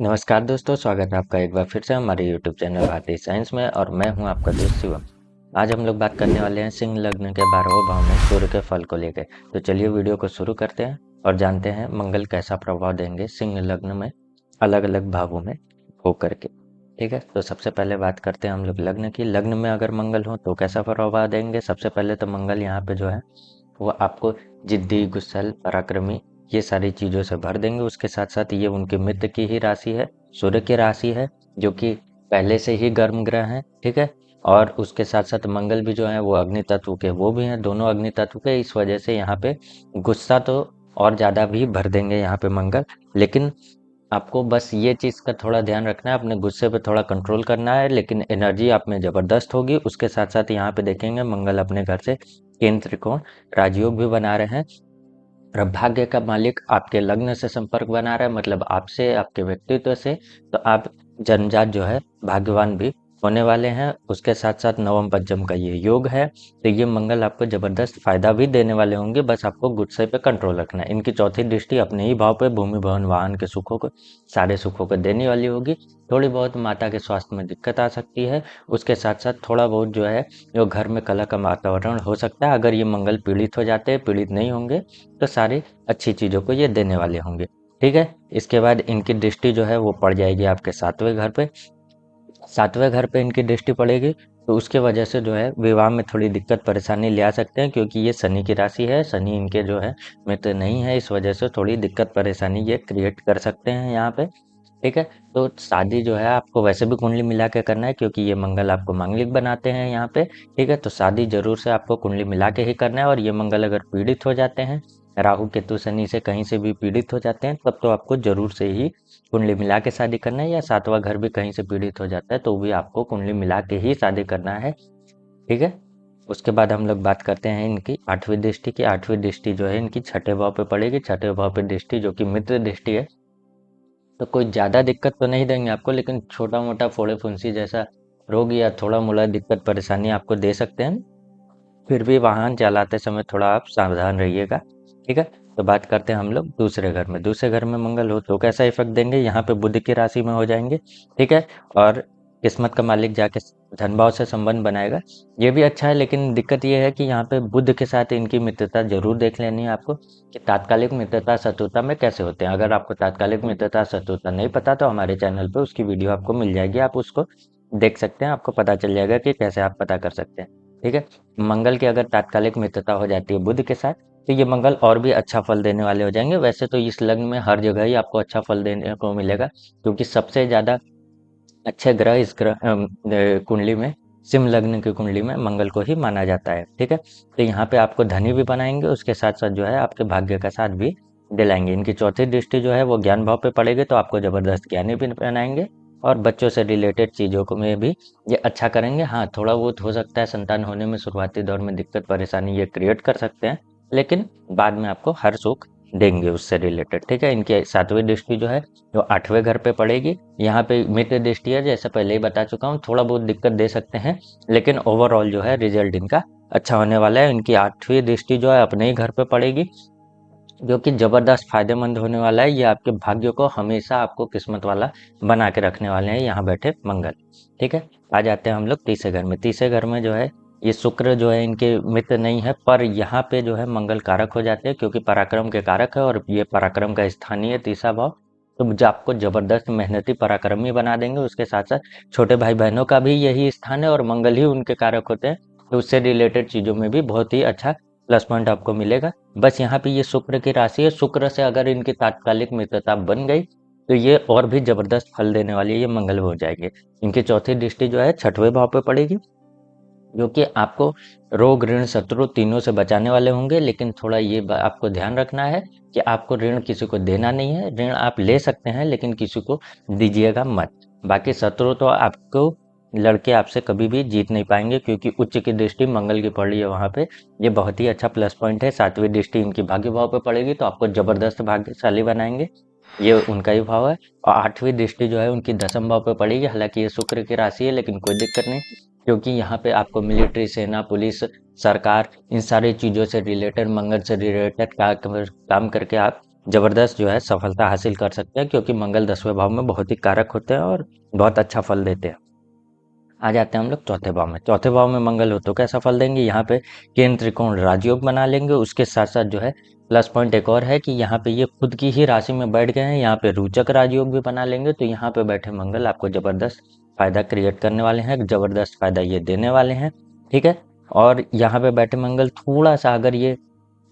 नमस्कार दोस्तों, स्वागत है आपका एक बार फिर से हमारे YouTube चैनल भारतीय साइंस में। और मैं हूं आपका दोस्त शिवम। आज हम लोग बात करने वाले हैं सिंह लग्न के 12वें भाव में सूर्य के फल को लेकर। तो चलिए वीडियो को शुरू करते हैं और जानते हैं मंगल कैसा प्रभाव देंगे सिंह लग्न में अलग अलग भावों में होकर के। ठीक है, तो सबसे पहले बात करते हैं हम लोग लग्न की। लग्न में अगर मंगल हो तो कैसा प्रभाव देंगे। सबसे पहले तो मंगल यहाँ पे जो है वो आपको जिद्दी, गुस्सैल, पराक्रमी ये सारी चीज़ों से भर देंगे। उसके साथ साथ ये उनके मित्र की ही राशि है, सूर्य की राशि है, जो कि पहले से ही गर्म ग्रह हैं। ठीक है, और उसके साथ साथ मंगल भी जो है वो अग्नि तत्व के वो भी हैं, दोनों अग्नि तत्व के। इस वजह से यहाँ पे गुस्सा तो और ज़्यादा भी भर देंगे यहाँ पे मंगल। लेकिन आपको बस ये चीज़ का थोड़ा ध्यान रखना है, अपने गुस्से पे थोड़ा कंट्रोल करना है, लेकिन एनर्जी आप में ज़बरदस्त होगी। उसके साथ साथ यहाँ पे देखेंगे मंगल अपने घर से केंद्र त्रिकोण राजयोग भी बना रहे हैं। और भाग्य का मालिक आपके लग्न से संपर्क बना रहा है, मतलब आपसे, आपके व्यक्तित्व से। तो आप जन्मजात जो है भाग्यवान भी होने वाले हैं। उसके साथ साथ नवम पंचम का ये योग है, तो ये मंगल आपको जबरदस्त फायदा भी देने वाले होंगे। बस आपको गुस्से पे कंट्रोल रखना है। इनकी चौथी दृष्टि अपने ही भाव पे भूमि भवन वाहन के सुखों को, सारे सुखों को देने वाली होगी। थोड़ी बहुत माता के स्वास्थ्य में दिक्कत आ सकती है। उसके साथ साथ थोड़ा बहुत जो है जो घर में कलह का वातावरण हो सकता है। अगर ये मंगल पीड़ित हो जाते हैं, पीड़ित नहीं होंगे, तो सारी अच्छी चीज़ों को ये देने वाले होंगे। ठीक है, इसके बाद इनकी दृष्टि जो है वो पड़ जाएगी आपके सातवें घर पे। सातवें घर पे इनकी दृष्टि पड़ेगी, तो उसके वजह से जो है विवाह में थोड़ी दिक्कत परेशानी ले आ सकते हैं, क्योंकि ये शनि की राशि है। शनि इनके जो है मित्र नहीं है, इस वजह से थोड़ी दिक्कत परेशानी ये क्रिएट कर सकते हैं यहाँ पे। ठीक है, तो शादी जो है आपको वैसे भी कुंडली मिला के करना है, क्योंकि ये मंगल आपको मांगलिक बनाते हैं यहाँ पे। ठीक है, तो शादी जरूर से आपको कुंडली मिला के ही करना है। और ये मंगल अगर पीड़ित हो जाते हैं, राहु केतु शनि से कहीं से भी पीड़ित हो जाते हैं, तब तो आपको जरूर से ही कुंडली मिला के शादी करना है। या सातवां घर भी कहीं से पीड़ित हो जाता है तो भी आपको कुंडली मिला के ही शादी करना है। ठीक है, उसके बाद हम लोग बात करते हैं इनकी आठवीं दृष्टि की। आठवीं दृष्टि जो है इनकी छठे भाव पे पड़ेगी। छठे भाव पे दृष्टि जो कि मित्र दृष्टि है, तो कोई ज़्यादा दिक्कत तो नहीं देंगे आपको, लेकिन छोटा मोटा फोड़े फुंसी जैसा रोग या थोड़ा मोड़ा दिक्कत परेशानी आपको दे सकते हैं। फिर भी वाहन चलाते समय थोड़ा आप सावधान रहिएगा। ठीक है, तो बात करते हैं हम लोग दूसरे घर में। दूसरे घर में मंगल हो तो कैसा इफेक्ट देंगे। यहाँ पे बुध की राशि में हो जाएंगे। ठीक है, और किस्मत का मालिक जाके धन भाव से संबंध बनाएगा, ये भी अच्छा है। लेकिन दिक्कत ये है कि यहाँ पे बुध के साथ इनकी मित्रता जरूर देख लेनी है आपको, कि तात्कालिक मित्रता शत्रुता में कैसे होते हैं। अगर आपको तात्कालिक मित्रता शत्रुता नहीं पता तो हमारे चैनल पे उसकी वीडियो आपको मिल जाएगी, आप उसको देख सकते हैं, आपको पता चल जाएगा कि कैसे आप पता कर सकते हैं। ठीक है, मंगल की अगर तात्कालिक मित्रता हो जाती है बुध के साथ, तो ये मंगल और भी अच्छा फल देने वाले हो जाएंगे। वैसे तो इस लग्न में हर जगह ही आपको अच्छा फल देने को मिलेगा, क्योंकि सबसे ज़्यादा अच्छे ग्रह इस कुंडली में, सिंह लग्न की कुंडली में मंगल को ही माना जाता है। ठीक है, तो यहाँ पे आपको धनी भी बनाएंगे, उसके साथ साथ जो है आपके भाग्य का साथ भी दिलाएंगे। इनकी चौथी दृष्टि जो है वो ज्ञान भाव पे पड़ेगी, तो आपको जबरदस्त ज्ञानी भी बनाएंगे। और बच्चों से रिलेटेड चीज़ों को में भी ये अच्छा करेंगे। हाँ, थोड़ा बहुत हो सकता है संतान होने में शुरुआती दौर में दिक्कत परेशानी ये क्रिएट कर सकते हैं, लेकिन बाद में आपको हर सुख देंगे उससे रिलेटेड। ठीक है, इनकी सातवीं दृष्टि जो है जो आठवें घर पे पड़ेगी। यहाँ पे मित्र दृष्टि है, जैसे पहले ही बता चुका हूँ, थोड़ा बहुत दिक्कत दे सकते हैं, लेकिन ओवरऑल जो है रिजल्ट इनका अच्छा होने वाला है। इनकी आठवीं दृष्टि जो है अपने ही घर पे पड़ेगी, जो कि जबरदस्त फायदेमंद होने वाला है। ये आपके भाग्य को हमेशा आपको किस्मत वाला बना के रखने वाले हैं यहाँ बैठे मंगल। ठीक है, आ जाते हैं हम लोग तीसरे घर में। तीसरे घर में जो है ये शुक्र जो है इनके मित्र नहीं है, पर यहाँ पे जो है मंगल कारक हो जाते हैं, क्योंकि पराक्रम के कारक है और ये पराक्रम का स्थानीय तीसरा भाव। तो जो आपको जबरदस्त मेहनती पराक्रमी बना देंगे। उसके साथ साथ छोटे भाई बहनों का भी यही स्थान है और मंगल ही उनके कारक होते हैं, तो उससे रिलेटेड चीज़ों में भी बहुत ही अच्छा प्लस पॉइंट आपको मिलेगा। बस यहाँ पे ये शुक्र की राशि है, शुक्र से अगर इनकी तात्कालिक मित्रता बन गई तो ये और भी जबरदस्त फल देने वाली है, ये मंगल हो जाएंगे। इनकी चौथी दृष्टि जो है छठवें भाव पे पड़ेगी, जो कि आपको रोग ऋण शत्रु तीनों से बचाने वाले होंगे। लेकिन थोड़ा ये आपको ध्यान रखना है कि आपको ऋण किसी को देना नहीं है। ऋण आप ले सकते हैं, लेकिन किसी को दीजिएगा मत। बाकी शत्रु तो आपको लड़के आपसे कभी भी जीत नहीं पाएंगे, क्योंकि उच्च की दृष्टि मंगल की पड़ रही है वहाँ पे। ये बहुत ही अच्छा प्लस पॉइंट है। सातवीं दृष्टि इनकी भाग्य भाव पे पड़ेगी, तो आपको जबरदस्त भाग्यशाली बनाएंगे, ये उनका ही भाव है। और आठवीं दृष्टि जो है उनकी दसम भाव पे पड़ेगी। हालांकि ये शुक्र की राशि है, लेकिन कोई दिक्कत नहीं, क्योंकि यहाँ पे आपको मिलिट्री, सेना, पुलिस, सरकार, इन सारी चीज़ों से रिलेटेड, मंगल से रिलेटेड काम करके आप जबरदस्त जो है सफलता हासिल कर सकते हैं, क्योंकि मंगल 10वें भाव में बहुत ही कारक होते हैं और बहुत अच्छा फल देते हैं। आ जाते हैं हम लोग चौथे भाव में। चौथे भाव में मंगल हो तो कैसा फल देंगे, यहाँ पे केंद्र त्रिकोण राजयोग बना लेंगे। उसके साथ साथ जो है प्लस पॉइंट एक और है कि यहाँ पे ये खुद की ही राशि में बैठ गए हैं, यहाँ पे रोचक राजयोग भी बना लेंगे। तो यहाँ पे बैठे मंगल आपको जबरदस्त फायदा क्रिएट करने वाले हैं, जबरदस्त फायदा ये देने वाले हैं। ठीक है। और यहाँ पे बैठे मंगल थोड़ा सा अगर ये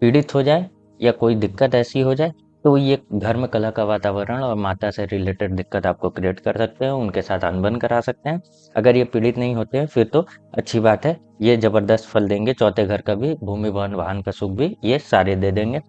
पीड़ित हो जाए या कोई दिक्कत ऐसी हो जाए, तो ये घर में कलह का वातावरण और माता से रिलेटेड दिक्कत आपको क्रिएट कर सकते हैं, उनके साथ अनबन करा सकते हैं। अगर ये पीड़ित नहीं होते हैं फिर तो अच्छी बात है, ये जबरदस्त फल देंगे। चौथे घर का भी, भूमि भवन वाहन का सुख भी ये सारे दे देंगे।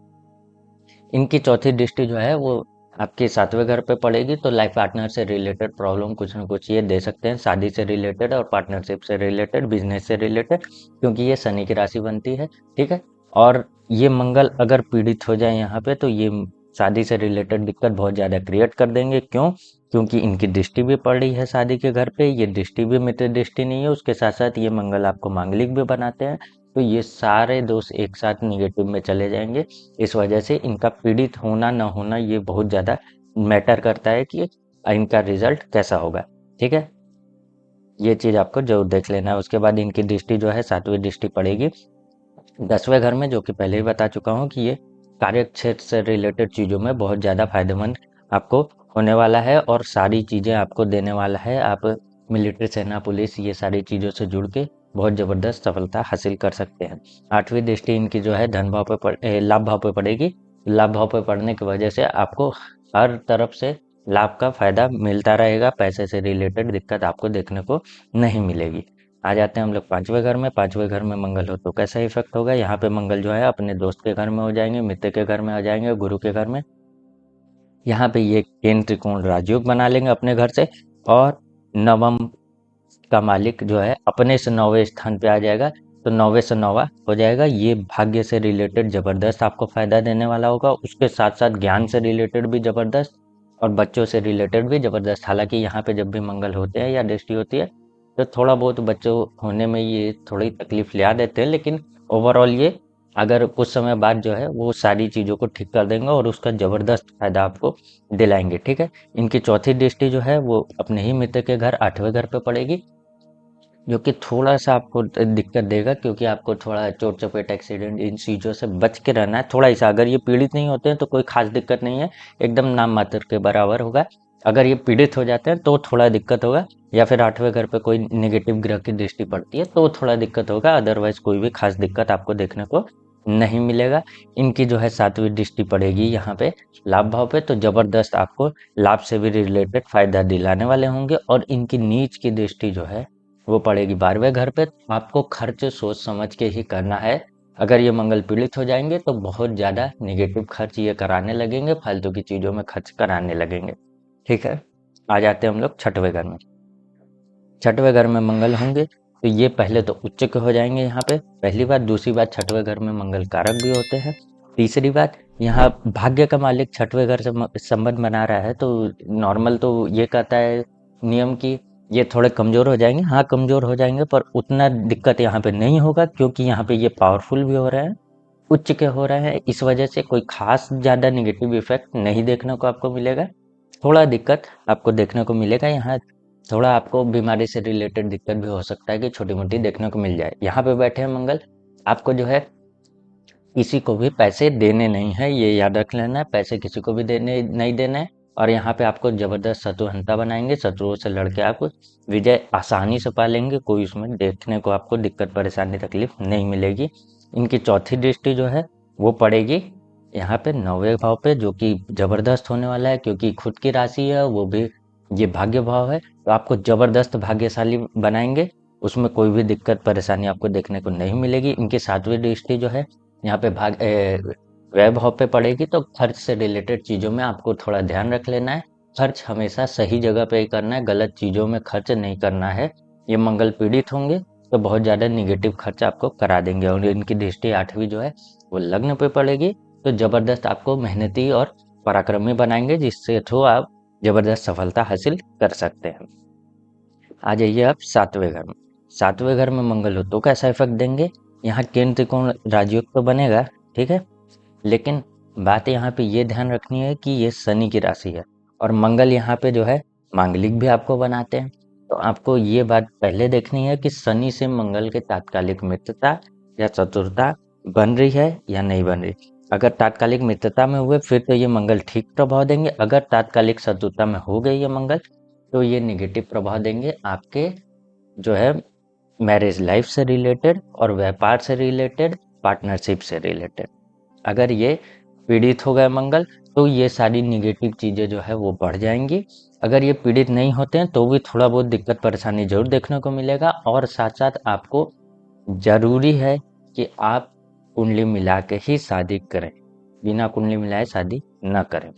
इनकी चौथी दृष्टि जो है वो आपके 7वें घर पे पड़ेगी, तो लाइफ पार्टनर से रिलेटेड प्रॉब्लम कुछ ना कुछ ये दे सकते हैं, शादी से रिलेटेड और पार्टनरशिप से रिलेटेड, बिजनेस से रिलेटेड, क्योंकि ये शनि की राशि बनती है। ठीक है। और ये मंगल अगर पीड़ित हो जाए यहाँ पे, तो ये शादी से रिलेटेड दिक्कत बहुत ज़्यादा क्रिएट कर देंगे। क्यों? क्योंकि इनकी दृष्टि भी पड़ रही है शादी के घर पे, ये दृष्टि भी मित्र दृष्टि नहीं है, उसके साथ साथ ये मंगल आपको मांगलिक भी बनाते हैं। तो ये सारे दोष एक साथ निगेटिव में चले जाएंगे। इस वजह से इनका पीड़ित होना ना होना ये बहुत ज़्यादा मैटर करता है कि इनका रिजल्ट कैसा होगा। ठीक है। ये चीज़ आपको जरूर देख लेना है। उसके बाद इनकी दृष्टि जो है 7वीं दृष्टि पड़ेगी 10वें घर में, जो कि पहले ही बता चुका हूँ कि ये कार्य क्षेत्र से रिलेटेड चीज़ों में बहुत ज़्यादा फायदेमंद आपको होने वाला है और सारी चीज़ें आपको देने वाला है। आप मिलिट्री, सेना, पुलिस, ये सारी चीज़ों से जुड़ के बहुत ज़बरदस्त सफलता हासिल कर सकते हैं। 8वीं दृष्टि इनकी जो है धन भाव पे लाभ भाव पे पड़ेगी। लाभ भाव पे पड़ने की वजह से आपको हर तरफ से लाभ का फायदा मिलता रहेगा, पैसे से रिलेटेड दिक्कत आपको देखने को नहीं मिलेगी। आ जाते हैं हम लोग 5वें घर में। 5वें घर में मंगल हो तो कैसा इफेक्ट होगा, यहाँ पे मंगल जो है अपने दोस्त के घर में हो जाएंगे, मित्र के घर में आ जाएंगे, गुरु के घर में। यहाँ पे ये केंद्र त्रिकोण राजयोग बना लेंगे अपने घर से, और नवम का मालिक जो है अपने से 9वें स्थान पे आ जाएगा। तो 9वें से 9वां हो जाएगा। ये भाग्य से रिलेटेड जबरदस्त आपको फायदा देने वाला होगा। उसके साथ साथ ज्ञान से रिलेटेड भी जबरदस्त और बच्चों से रिलेटेड भी जबरदस्त। हालांकि यहाँ पे जब भी मंगल होते हैं या दृष्टि होती है, तो थोड़ा बहुत बच्चों होने में ये थोड़ी तकलीफ ले आ देते हैं, लेकिन ओवरऑल ये अगर कुछ समय बाद जो है वो सारी चीज़ों को ठीक कर देंगे और उसका जबरदस्त फायदा आपको दिलाएंगे। ठीक है। इनकी चौथी दृष्टि जो है वो अपने ही मित्र के घर 8वें घर पे पड़ेगी, जो कि थोड़ा-सा आपको दिक्कत देगा, क्योंकि आपको थोड़ा चोट चपेट, एक्सीडेंट, इन चीज़ों से बच के रहना है थोड़ा-सा। अगर ये पीड़ित नहीं होते हैं तो कोई ख़ास दिक्कत नहीं है, एकदम नाम मात्र के बराबर होगा। अगर ये पीड़ित हो जाते हैं तो थोड़ा दिक्कत होगा, या फिर 8वें घर पे कोई नेगेटिव ग्रह की दृष्टि पड़ती है तो थोड़ा दिक्कत होगा, अदरवाइज़ कोई भी ख़ास दिक्कत आपको देखने को नहीं मिलेगा। इनकी जो है 7वीं दृष्टि पड़ेगी यहाँ पे लाभ भाव पे, तो ज़बरदस्त आपको लाभ से भी रिलेटेड फ़ायदा दिलाने वाले होंगे। और इनकी नीच की दृष्टि जो है वो पड़ेगी 12वें घर पे। तो आपको खर्च सोच समझ के ही करना है। अगर ये मंगल पीड़ित हो जाएंगे तो बहुत ज़्यादा नेगेटिव खर्च ये कराने लगेंगे, फालतू की चीज़ों में खर्च कराने लगेंगे। ठीक है। आ जाते हैं हम लोग 6वें घर में। 6वें घर में मंगल होंगे तो ये पहले तो उच्च के हो जाएंगे यहाँ पे, पहली बात। दूसरी बात, 6वें घर में मंगल कारक भी होते हैं। तीसरी बात, यहाँ भाग्य का मालिक 6वें घर से संबंध बना रहा है, तो नॉर्मल तो ये कहता है नियम की ये थोड़े कमजोर हो जाएंगे। हाँ, कमजोर हो जाएंगे, पर उतना दिक्कत यहाँ पे नहीं होगा, क्योंकि यहाँ पे ये पावरफुल भी हो रहे हैं, उच्च के हो रहे हैं। इस वजह से कोई खास ज़्यादा नेगेटिव इफेक्ट नहीं देखने को आपको मिलेगा। थोड़ा दिक्कत आपको देखने को मिलेगा यहाँ, थोड़ा आपको बीमारी से रिलेटेड दिक्कत भी हो सकता है कि छोटी मोटी देखने को मिल जाए। यहाँ पे बैठे हैं मंगल, आपको जो है किसी को भी पैसे देने नहीं है, ये याद रख लेना है। पैसे किसी को भी देने नहीं देना है। और यहाँ पे आपको जबरदस्त शत्रुहंता बनाएंगे, शत्रुओं से लड़के आप विजय आसानी से पा लेंगे, कोई उसमें देखने को आपको दिक्कत परेशानी तकलीफ नहीं मिलेगी। इनकी चौथी दृष्टि जो है वो पड़ेगी यहाँ पे 9वें भाव पे, जो कि जबरदस्त होने वाला है, क्योंकि खुद की राशि है, वो भी ये भाग्य भाव है। तो आपको जबरदस्त भाग्यशाली बनाएंगे, उसमें कोई भी दिक्कत परेशानी आपको देखने को नहीं मिलेगी। इनकी 7वीं दृष्टि जो है यहाँ पे व्यय भाव पे पड़ेगी, तो खर्च से रिलेटेड चीज़ों में आपको थोड़ा ध्यान रख लेना है। खर्च हमेशा सही जगह पे ही करना है, गलत चीज़ों में खर्च नहीं करना है। ये मंगल पीड़ित होंगे तो बहुत ज़्यादा निगेटिव खर्च आपको करा देंगे। और इनकी दृष्टि 8वीं जो है वो लग्न पे पड़ेगी, तो ज़बरदस्त आपको मेहनती और पराक्रमी बनाएंगे, जिससे थ्रू आप ज़बरदस्त सफलता हासिल कर सकते हैं। आ जाइए आप 7वें घर में। 7वें घर में मंगल हो तो कैसा इफेक्ट देंगे, यहाँ केंद्र त्रिकोण राजयोग तो बनेगा। ठीक है। लेकिन बात यहाँ पे ये ध्यान रखनी है कि ये शनि की राशि है और मंगल यहाँ पे जो है मांगलिक भी आपको बनाते हैं। तो आपको ये बात पहले देखनी है कि शनि से मंगल के तात्कालिक मित्रता या चतुरता बन रही है या नहीं बन रही। अगर तात्कालिक मित्रता में हुए फिर तो ये मंगल ठीक प्रभाव देंगे, अगर तात्कालिक शत्रुता में हो गई ये मंगल तो ये निगेटिव प्रभाव देंगे आपके जो है मैरिज लाइफ से रिलेटेड और व्यापार से रिलेटेड, पार्टनरशिप से रिलेटेड। अगर ये पीड़ित हो गए मंगल तो ये सारी निगेटिव चीज़ें जो है वो बढ़ जाएंगी। अगर ये पीड़ित नहीं होते हैं तो भी थोड़ा बहुत दिक्कत परेशानी जरूर देखने को मिलेगा और साथ साथ आपको जरूरी है कि आप कुंडली मिला के ही शादी करें, बिना कुंडली मिलाए शादी न करें।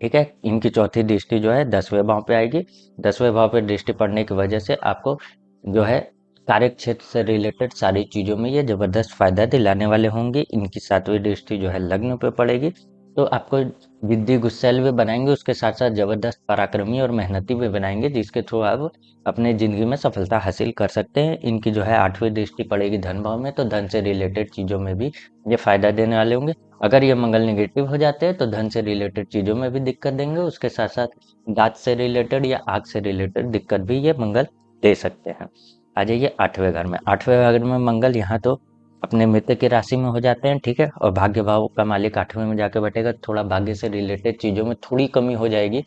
ठीक है, इनकी चौथी दृष्टि जो है 10वें भाव पे आएगी। 10वें भाव पे दृष्टि पड़ने की वजह से आपको जो है कार्य क्षेत्र से रिलेटेड सारी चीजों में ये जबरदस्त फायदा दिलाने वाले होंगे। इनकी 7वीं दृष्टि जो है लग्न पे पड़ेगी तो आपको जिद्दी गुस्सैल भी बनाएंगे, उसके साथ साथ जबरदस्त पराक्रमी और मेहनती भी बनाएंगे जिसके थ्रू आप अपने जिंदगी में सफलता हासिल कर सकते हैं। इनकी जो है 8वीं दृष्टि पड़ेगी धन भाव में, तो धन से रिलेटेड चीजों में भी ये फायदा देने वाले होंगे। अगर ये मंगल नेगेटिव हो जाते हैं तो धन से रिलेटेड चीजों में भी दिक्कत देंगे, उसके साथ साथ दांत से रिलेटेड या आग से रिलेटेड दिक्कत भी ये मंगल दे सकते हैं। आ जाइए 8वें घर में। 8वें घर में मंगल यहाँ तो अपने मित्र की राशि में हो जाते हैं, ठीक है, और भाग्य भाव का मालिक 8वें में जाके बैठेगा। थोड़ा भाग्य से रिलेटेड चीजों में थोड़ी कमी हो जाएगी,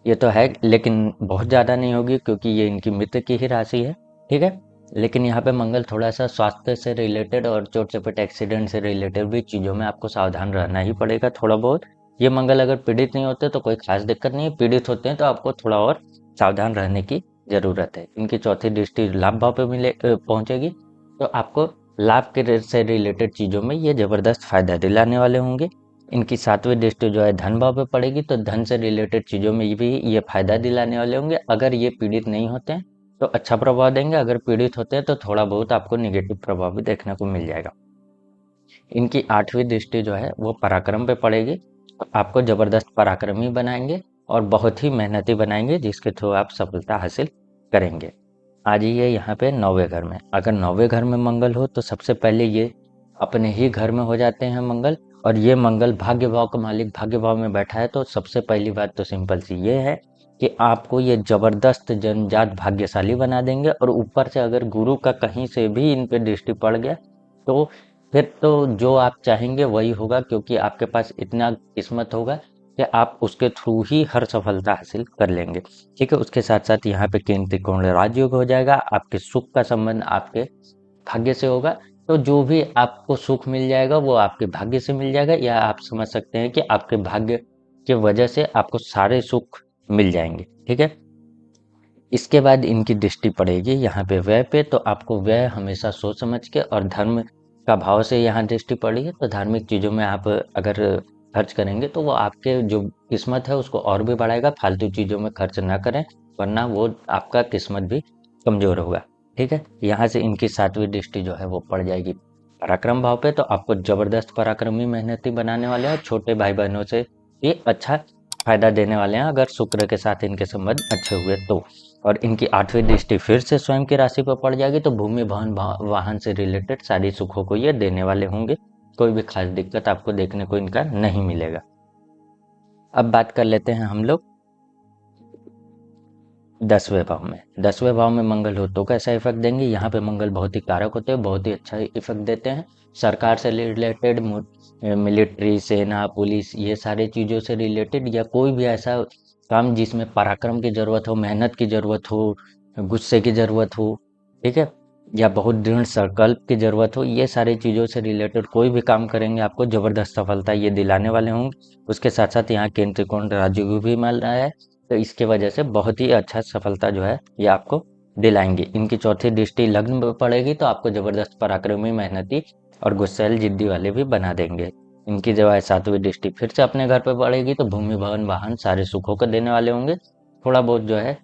ये तो है, लेकिन बहुत ज़्यादा नहीं होगी क्योंकि ये इनकी मित्र की ही राशि है। ठीक है, लेकिन यहाँ पे मंगल थोड़ा सा स्वास्थ्य से रिलेटेड और चोट चपेट एक्सीडेंट से रिलेटेड भी चीज़ों में आपको सावधान रहना ही पड़ेगा थोड़ा बहुत। ये मंगल अगर पीड़ित नहीं होते तो कोई खास दिक्कत नहीं है, पीड़ित होते हैं तो आपको थोड़ा और सावधान रहने की ज़रूरत है। इनकी चौथी दृष्टि लाभ भाव पे पहुंचेगी तो आपको लाभ के से रिलेटेड चीज़ों में ये ज़बरदस्त फायदा दिलाने वाले होंगे। इनकी 7वीं दृष्टि जो है धन भाव पे पड़ेगी तो धन से रिलेटेड चीजों में भी ये फायदा दिलाने वाले होंगे। अगर ये पीड़ित नहीं होते हैं तो अच्छा प्रभाव देंगे, अगर पीड़ित होते हैं तो थोड़ा बहुत आपको निगेटिव प्रभाव भी देखने को मिल जाएगा। इनकी 8वीं दृष्टि जो है वो पराक्रम पे पड़ेगी तो आपको जबरदस्त पराक्रमी बनाएंगे और बहुत ही मेहनती बनाएंगे जिसके थ्रू आप सफलता हासिल करेंगे। आ जाइए यहाँ पे 9वें घर में। अगर 9वें घर में मंगल हो तो सबसे पहले ये अपने ही घर में हो जाते हैं मंगल, और ये मंगल भाग्य भाव का मालिक भाग्य भाव में बैठा है तो सबसे पहली बात तो सिंपल सी ये है कि आपको ये जबरदस्त जन्मजात भाग्यशाली बना देंगे। और ऊपर से अगर गुरु का कहीं से भी इन पे दृष्टि पड़ गया तो फिर तो जो आप चाहेंगे वही होगा, क्योंकि आपके पास इतना किस्मत होगा कि आप उसके थ्रू ही हर सफलता हासिल कर लेंगे। ठीक है, उसके साथ साथ यहाँ पे केंद्र त्रिकोण राजयोग हो जाएगा, आपके सुख का संबंध आपके भाग्य से होगा। तो जो भी आपको सुख मिल जाएगा वो आपके भाग्य से मिल जाएगा, या आप समझ सकते हैं कि आपके भाग्य के वजह से आपको सारे सुख मिल जाएंगे। ठीक है, इसके बाद इनकी दृष्टि पड़ेगी यहाँ पे व्यय पे, तो आपको व्यय हमेशा सोच समझ के और धर्म का भाव से यहाँ दृष्टि पड़ी है तो धार्मिक चीज़ों में आप अगर खर्च करेंगे तो वो आपके जो किस्मत है उसको और भी बढ़ाएगा। फालतू चीज़ों में खर्च ना करें वरना वो आपका किस्मत भी कमजोर होगा। ठीक है, यहाँ से इनकी 7वीं दृष्टि जो है वो पड़ जाएगी पराक्रम भाव पे, तो आपको जबरदस्त पराक्रमी मेहनती बनाने वाले हैं। छोटे भाई बहनों से ये अच्छा फायदा देने वाले हैं अगर शुक्र के साथ इनके संबंध अच्छे हुए तो। और इनकी 8वीं दृष्टि फिर से स्वयं की राशि पर पड़ जाएगी तो भूमि भवन वाहन से रिलेटेड सारी सुखों को ये देने वाले होंगे। कोई भी खास दिक्कत आपको देखने को इनका नहीं मिलेगा। अब बात कर लेते हैं हम लोग 10वें भाव में। 10वें भाव में मंगल हो तो कैसा इफेक्ट देंगे। यहाँ पे मंगल बहुत ही कारक होते हैं, बहुत ही अच्छा इफेक्ट देते हैं। सरकार से रिलेटेड, मिलिट्री, सेना, पुलिस, ये सारी चीज़ों से रिलेटेड या कोई भी ऐसा काम जिसमें पराक्रम की जरूरत हो, मेहनत की जरूरत हो, गुस्से की जरूरत हो, ठीक है, या बहुत दृढ़ संकल्प की जरूरत हो, ये सारी चीज़ों से रिलेटेड कोई भी काम करेंगे आपको जबरदस्त सफलता ये दिलाने वाले होंगे। उसके साथ साथ यहाँ केंद्र त्रिकोण राजयोग भी मिल रहा है तो इसके वजह से बहुत ही अच्छा सफलता जो है ये आपको दिलाएंगे। इनकी चौथी दृष्टि लग्न में पड़ेगी तो आपको जबरदस्त पराक्रमी, मेहनती और गुस्सैल, जिद्दी वाले भी बना देंगे। इनकी जो है 7वीं दृष्टि फिर से अपने घर पे पड़ेगी तो भूमि भवन वाहन सारे सुखों को देने वाले होंगे। थोड़ा बहुत जो है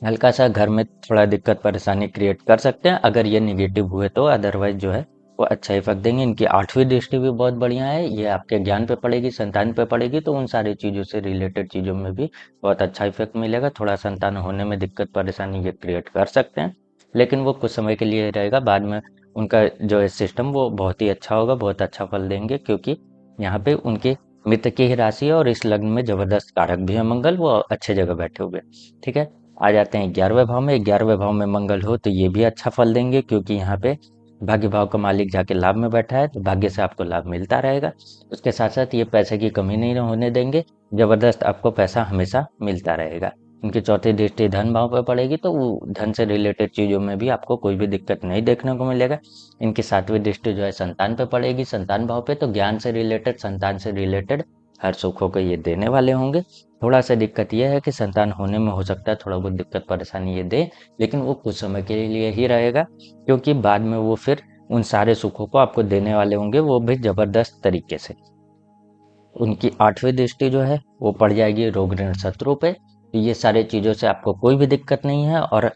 हल्का सा घर में थोड़ा दिक्कत परेशानी क्रिएट कर सकते हैं अगर ये निगेटिव हुए तो, अदरवाइज जो है वो अच्छा इफेक्ट देंगे। इनकी 8वीं दृष्टि भी बहुत बढ़िया है, ये आपके ज्ञान पे पड़ेगी, संतान पे पड़ेगी तो उन सारी चीज़ों से रिलेटेड चीज़ों में भी बहुत अच्छा इफेक्ट मिलेगा। थोड़ा संतान होने में दिक्कत परेशानी ये क्रिएट कर सकते हैं लेकिन वो कुछ समय के लिए रहेगा, बाद में उनका जो है सिस्टम वो बहुत ही अच्छा होगा, बहुत अच्छा फल देंगे क्योंकि यहाँ पे उनके मित्र की ही राशि है और इस लग्न में जबरदस्त कारक भी है मंगल, वो अच्छे जगह बैठे हुए हैं। ठीक है, आ जाते हैं 11वें भाव में। 11वें भाव में मंगल हो तो ये भी अच्छा फल देंगे, क्योंकि यहाँ पे भाग्य भाव का मालिक जाके लाभ में बैठा है, तो भाग्य से आपको लाभ मिलता रहेगा। उसके साथ साथ ये पैसे की कमी नहीं होने देंगे, जबरदस्त आपको पैसा हमेशा मिलता रहेगा। इनकी चौथी दृष्टि धन भाव पर पड़ेगी, तो वो धन से रिलेटेड चीज़ों में भी आपको कोई भी दिक्कत नहीं देखने को मिलेगा। इनकी सातवीं दृष्टि जो है संतान पे पड़ेगी, संतान भाव पे, तो ज्ञान से रिलेटेड, संतान से रिलेटेड हर सुखों को ये देने वाले होंगे। थोड़ा सा दिक्कत यह है कि संतान होने में हो सकता है थोड़ा बहुत दिक्कत परेशानी ये दे, लेकिन वो कुछ समय के लिए ही रहेगा, क्योंकि बाद में वो फिर उन सारे सुखों को आपको देने वाले होंगे, वो भी जबरदस्त तरीके से। उनकी आठवीं दृष्टि जो है वो पड़ जाएगी रोग ऋण शत्रु पे, तो ये सारे चीज़ों से आपको कोई भी दिक्कत नहीं है। और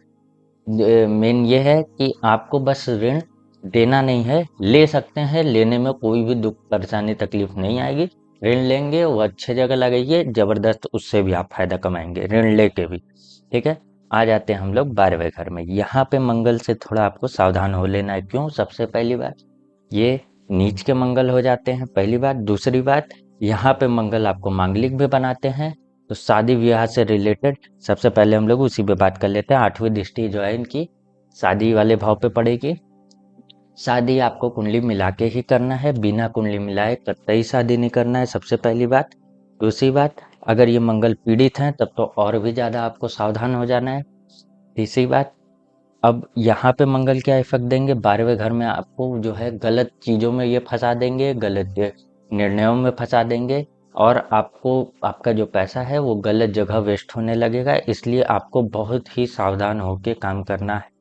मेन ये है कि आपको बस ऋण देना नहीं है, ले सकते हैं, लेने में कोई भी दुख परेशानी तकलीफ नहीं आएगी। ऋण लेंगे वो अच्छे जगह लगाइए, जबरदस्त उससे भी आप फायदा कमाएंगे ऋण लेके भी। ठीक है, आ जाते हैं हम लोग 12वें घर में। यहाँ पे मंगल से थोड़ा आपको सावधान हो लेना है। क्यों? सबसे पहली बात, ये नीच के मंगल हो जाते हैं, पहली बात। दूसरी बात, यहाँ पे मंगल आपको मांगलिक भी बनाते हैं, तो शादी विवाह से रिलेटेड सबसे पहले हम लोग उसी पे बात कर लेते हैं। आठवीं दृष्टि जो है इनकी शादी वाले भाव पे पड़ेगी। शादी आपको कुंडली मिला के ही करना है, बिना कुंडली मिलाए कतई शादी नहीं करना है, सबसे पहली बात। दूसरी बात, अगर ये मंगल पीड़ित हैं तब तो और भी ज़्यादा आपको सावधान हो जाना है। तीसरी बात, अब यहाँ पे मंगल क्या इफेक्ट देंगे, 12वें घर में आपको जो है गलत चीज़ों में ये फंसा देंगे, गलत निर्णयों में फंसा देंगे, और आपको आपका जो पैसा है वो गलत जगह वेस्ट होने लगेगा। इसलिए आपको बहुत ही सावधान होकर काम करना है।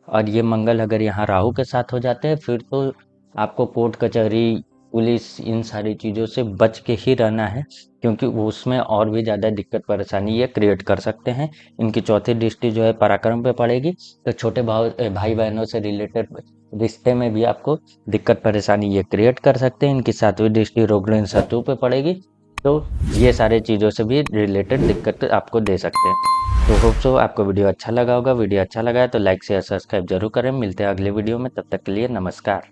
और ये मंगल अगर यहाँ राहु के साथ हो जाते हैं, फिर तो आपको कोर्ट कचहरी पुलिस इन सारी चीज़ों से बच के ही रहना है, क्योंकि वो उसमें और भी ज़्यादा दिक्कत परेशानी ये क्रिएट कर सकते हैं। इनकी चौथी दृष्टि जो है पराक्रम पे पड़ेगी, तो छोटे भाई बहनों से रिलेटेड रिश्ते में भी आपको दिक्कत परेशानी ये क्रिएट कर सकते हैं। इनकी सातवीं दृष्टि रोग ऋण शत्रु पे पड़ेगी, तो ये सारे चीज़ों से भी रिलेटेड दिक्कत आपको दे सकते हैं। तो होप सो आपको वीडियो अच्छा लगा होगा। वीडियो अच्छा लगा है तो लाइक शेयर सब्सक्राइब जरूर करें। मिलते हैं अगले वीडियो में, तब तक के लिए नमस्कार।